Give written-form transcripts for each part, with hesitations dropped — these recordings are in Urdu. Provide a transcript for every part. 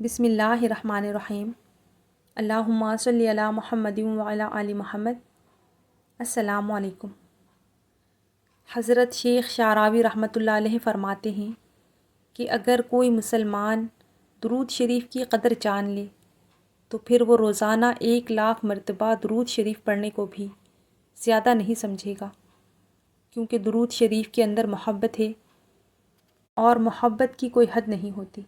بسم اللہ الرحمن الرحیم۔ اللہم صلی علی محمد وعلی آل محمد۔ السلام علیکم۔ حضرت شیخ شعراوی رحمۃ اللہ علیہ فرماتے ہیں کہ اگر کوئی مسلمان درود شریف کی قدر جان لے تو پھر وہ روزانہ 1,00,000 مرتبہ درود شریف پڑھنے کو بھی زیادہ نہیں سمجھے گا، کیونکہ درود شریف کے اندر محبت ہے اور محبت کی کوئی حد نہیں ہوتی،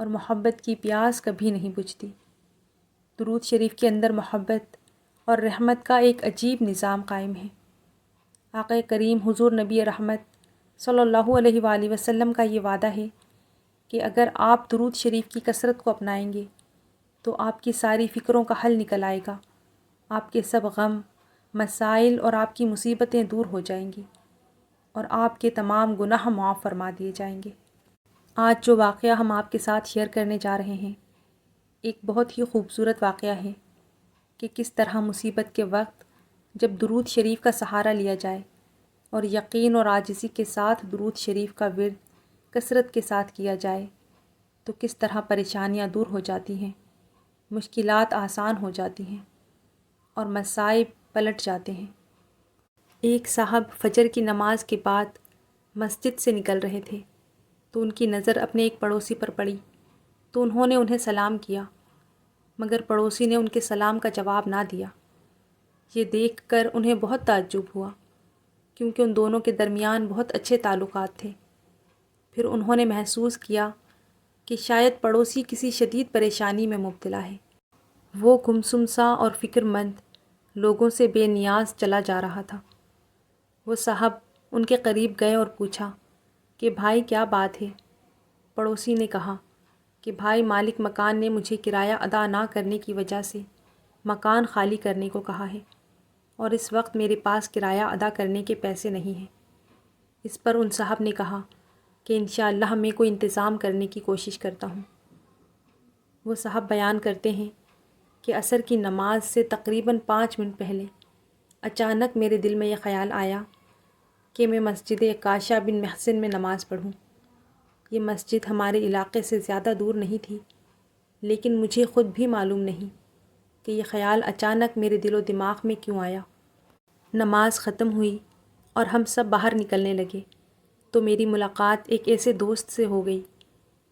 اور محبت کی پیاس کبھی نہیں بجھتی۔ درود شریف کے اندر محبت اور رحمت کا ایک عجیب نظام قائم ہے۔ آقا کریم حضور نبی رحمت صلی اللہ علیہ وآلہ وسلم کا یہ وعدہ ہے کہ اگر آپ درود شریف کی کثرت کو اپنائیں گے تو آپ کی ساری فکروں کا حل نکل آئے گا، آپ کے سب غم، مسائل اور آپ کی مصیبتیں دور ہو جائیں گی، اور آپ کے تمام گناہ معاف فرما دیے جائیں گے۔ آج جو واقعہ ہم آپ کے ساتھ شیئر کرنے جا رہے ہیں، ایک بہت ہی خوبصورت واقعہ ہے کہ کس طرح مصیبت کے وقت جب درود شریف کا سہارا لیا جائے اور یقین اور عاجزی کے ساتھ درود شریف کا ورد کثرت کے ساتھ کیا جائے تو کس طرح پریشانیاں دور ہو جاتی ہیں، مشکلات آسان ہو جاتی ہیں اور مصائب پلٹ جاتے ہیں۔ ایک صاحب فجر کی نماز کے بعد مسجد سے نکل رہے تھے تو ان کی نظر اپنے ایک پڑوسی پر پڑی، تو انہوں نے انہیں سلام کیا، مگر پڑوسی نے ان کے سلام کا جواب نہ دیا۔ یہ دیکھ کر انہیں بہت تعجب ہوا، کیونکہ ان دونوں کے درمیان بہت اچھے تعلقات تھے۔ پھر انہوں نے محسوس کیا کہ شاید پڑوسی کسی شدید پریشانی میں مبتلا ہے۔ وہ گمسم سا اور فکر مند لوگوں سے بے نیاز چلا جا رہا تھا۔ وہ صاحب ان کے قریب گئے اور پوچھا کہ بھائی کیا بات ہے؟ پڑوسی نے کہا کہ بھائی مالک مکان نے مجھے کرایہ ادا نہ کرنے کی وجہ سے مکان خالی کرنے کو کہا ہے، اور اس وقت میرے پاس کرایہ ادا کرنے کے پیسے نہیں ہیں۔ اس پر ان صاحب نے کہا کہ انشاءاللہ میں کوئی انتظام کرنے کی کوشش کرتا ہوں۔ وہ صاحب بیان کرتے ہیں کہ عصر کی نماز سے تقریباً 5 منٹ پہلے اچانک میرے دل میں یہ خیال آیا کہ میں مسجد عکاشہ بن محسن میں نماز پڑھوں۔ یہ مسجد ہمارے علاقے سے زیادہ دور نہیں تھی، لیکن مجھے خود بھی معلوم نہیں کہ یہ خیال اچانک میرے دل و دماغ میں کیوں آیا۔ نماز ختم ہوئی اور ہم سب باہر نکلنے لگے تو میری ملاقات ایک ایسے دوست سے ہو گئی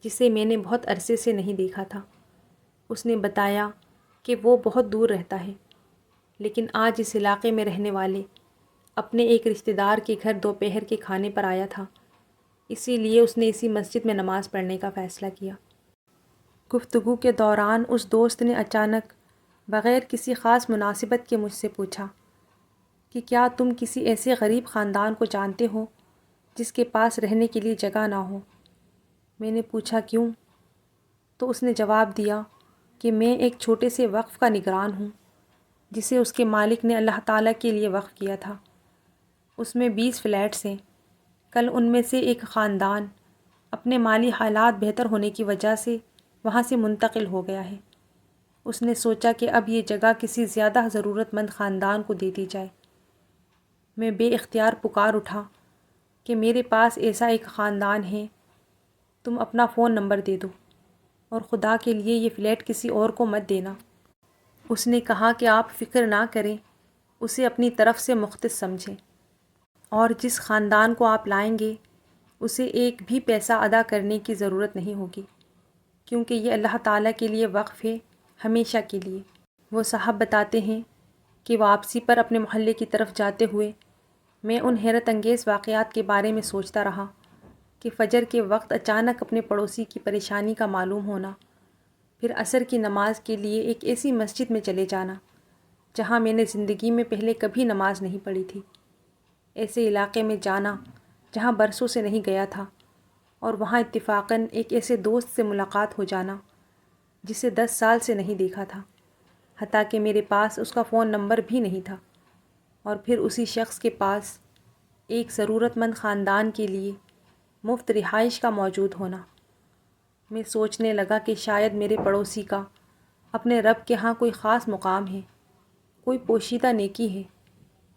جسے میں نے بہت عرصے سے نہیں دیکھا تھا۔ اس نے بتایا کہ وہ بہت دور رہتا ہے، لیکن آج اس علاقے میں رہنے والے اپنے ایک رشتہ دار کے گھر دوپہر کے کھانے پر آیا تھا، اسی لیے اس نے اسی مسجد میں نماز پڑھنے کا فیصلہ کیا۔ گفتگو کے دوران اس دوست نے اچانک بغیر کسی خاص مناسبت کے مجھ سے پوچھا کہ کیا تم کسی ایسے غریب خاندان کو جانتے ہو جس کے پاس رہنے کے لیے جگہ نہ ہو؟ میں نے پوچھا کیوں؟ تو اس نے جواب دیا کہ میں ایک چھوٹے سے وقف کا نگران ہوں جسے اس کے مالک نے اللہ تعالیٰ کے لیے وقف کیا تھا۔ اس میں 20 فلیٹس ہیں۔ کل ان میں سے ایک خاندان اپنے مالی حالات بہتر ہونے کی وجہ سے وہاں سے منتقل ہو گیا ہے۔ اس نے سوچا کہ اب یہ جگہ کسی زیادہ ضرورت مند خاندان کو دے دی جائے۔ میں بے اختیار پکار اٹھا کہ میرے پاس ایسا ایک خاندان ہے، تم اپنا فون نمبر دے دو، اور خدا کے لیے یہ فلیٹ کسی اور کو مت دینا۔ اس نے کہا کہ آپ فکر نہ کریں، اسے اپنی طرف سے مختص سمجھیں، اور جس خاندان کو آپ لائیں گے اسے ایک بھی پیسہ ادا کرنے کی ضرورت نہیں ہوگی، کیونکہ یہ اللہ تعالیٰ کے لیے وقف ہے، ہمیشہ کے لیے۔ وہ صاحب بتاتے ہیں کہ واپسی پر اپنے محلے کی طرف جاتے ہوئے میں ان حیرت انگیز واقعات کے بارے میں سوچتا رہا کہ فجر کے وقت اچانک اپنے پڑوسی کی پریشانی کا معلوم ہونا، پھر عصر کی نماز کے لیے ایک ایسی مسجد میں چلے جانا جہاں میں نے زندگی میں پہلے کبھی نماز نہیں پڑھی تھی، ایسے علاقے میں جانا جہاں برسوں سے نہیں گیا تھا، اور وہاں اتفاقاً ایک ایسے دوست سے ملاقات ہو جانا جسے 10 سال سے نہیں دیکھا تھا، حتیٰ کہ میرے پاس اس کا فون نمبر بھی نہیں تھا، اور پھر اسی شخص کے پاس ایک ضرورت مند خاندان کے لیے مفت رہائش کا موجود ہونا۔ میں سوچنے لگا کہ شاید میرے پڑوسی کا اپنے رب کے ہاں کوئی خاص مقام ہے، کوئی پوشیدہ نیکی ہے،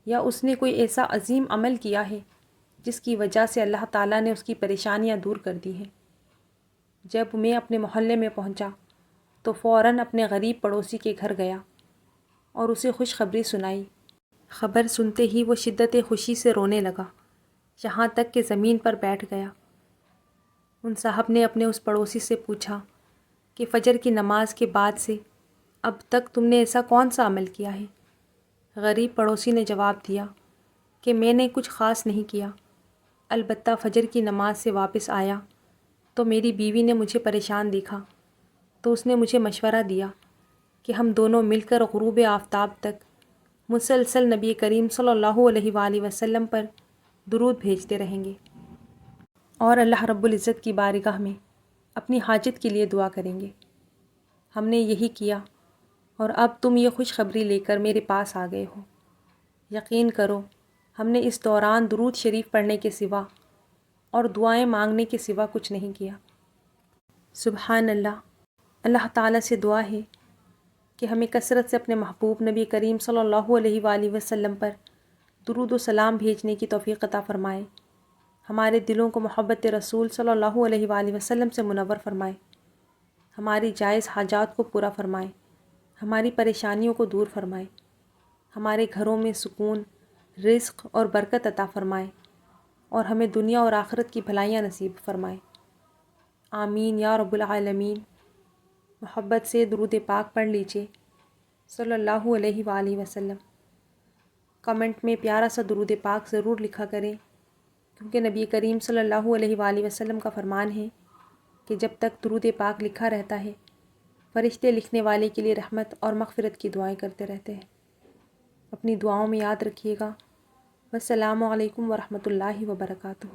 یا اس نے کوئی ایسا عظیم عمل کیا ہے جس کی وجہ سے اللہ تعالیٰ نے اس کی پریشانیاں دور کر دی ہیں۔ جب میں اپنے محلے میں پہنچا تو فوراً اپنے غریب پڑوسی کے گھر گیا اور اسے خوشخبری سنائی۔ خبر سنتے ہی وہ شدت خوشی سے رونے لگا، یہاں تک کہ زمین پر بیٹھ گیا۔ ان صاحب نے اپنے اس پڑوسی سے پوچھا کہ فجر کی نماز کے بعد سے اب تک تم نے ایسا کون سا عمل کیا ہے؟ غریب پڑوسی نے جواب دیا کہ میں نے کچھ خاص نہیں کیا، البتہ فجر کی نماز سے واپس آیا تو میری بیوی نے مجھے پریشان دیکھا، تو اس نے مجھے مشورہ دیا کہ ہم دونوں مل کر غروب آفتاب تک مسلسل نبی کریم صلی اللہ علیہ وآلہ وسلم پر درود بھیجتے رہیں گے اور اللہ رب العزت کی بارگاہ میں اپنی حاجت کے لیے دعا کریں گے۔ ہم نے یہی کیا اور اب تم یہ خوشخبری لے کر میرے پاس آ گئے ہو۔ یقین کرو ہم نے اس دوران درود شریف پڑھنے کے سوا اور دعائیں مانگنے کے سوا کچھ نہیں کیا۔ سبحان اللہ۔ اللہ تعالیٰ سے دعا ہے کہ ہمیں کثرت سے اپنے محبوب نبی کریم صلی اللہ علیہ وآلہ وسلم پر درود و سلام بھیجنے کی توفیق عطا فرمائے، ہمارے دلوں کو محبت رسول صلی اللہ علیہ وآلہ وسلم سے منور فرمائے، ہماری جائز حاجات کو پورا فرمائے، ہماری پریشانیوں کو دور فرمائے، ہمارے گھروں میں سکون، رزق اور برکت عطا فرمائے اور ہمیں دنیا اور آخرت کی بھلائیاں نصیب فرمائے۔ آمین یا رب العالمین۔ محبت سے درود پاک پڑھ لیجئے صلی اللہ علیہ وآلہ وسلم۔ کمنٹ میں پیارا سا درود پاک ضرور لکھا کریں، کیونکہ نبی کریم صلی اللہ علیہ وآلہ وسلم کا فرمان ہے کہ جب تک درود پاک لکھا رہتا ہے فرشتے لکھنے والے کے لیے رحمت اور مغفرت کی دعائیں کرتے رہتے ہیں۔ اپنی دعاؤں میں یاد رکھیے گا۔ والسلام علیکم ورحمۃ اللہ وبرکاتہ۔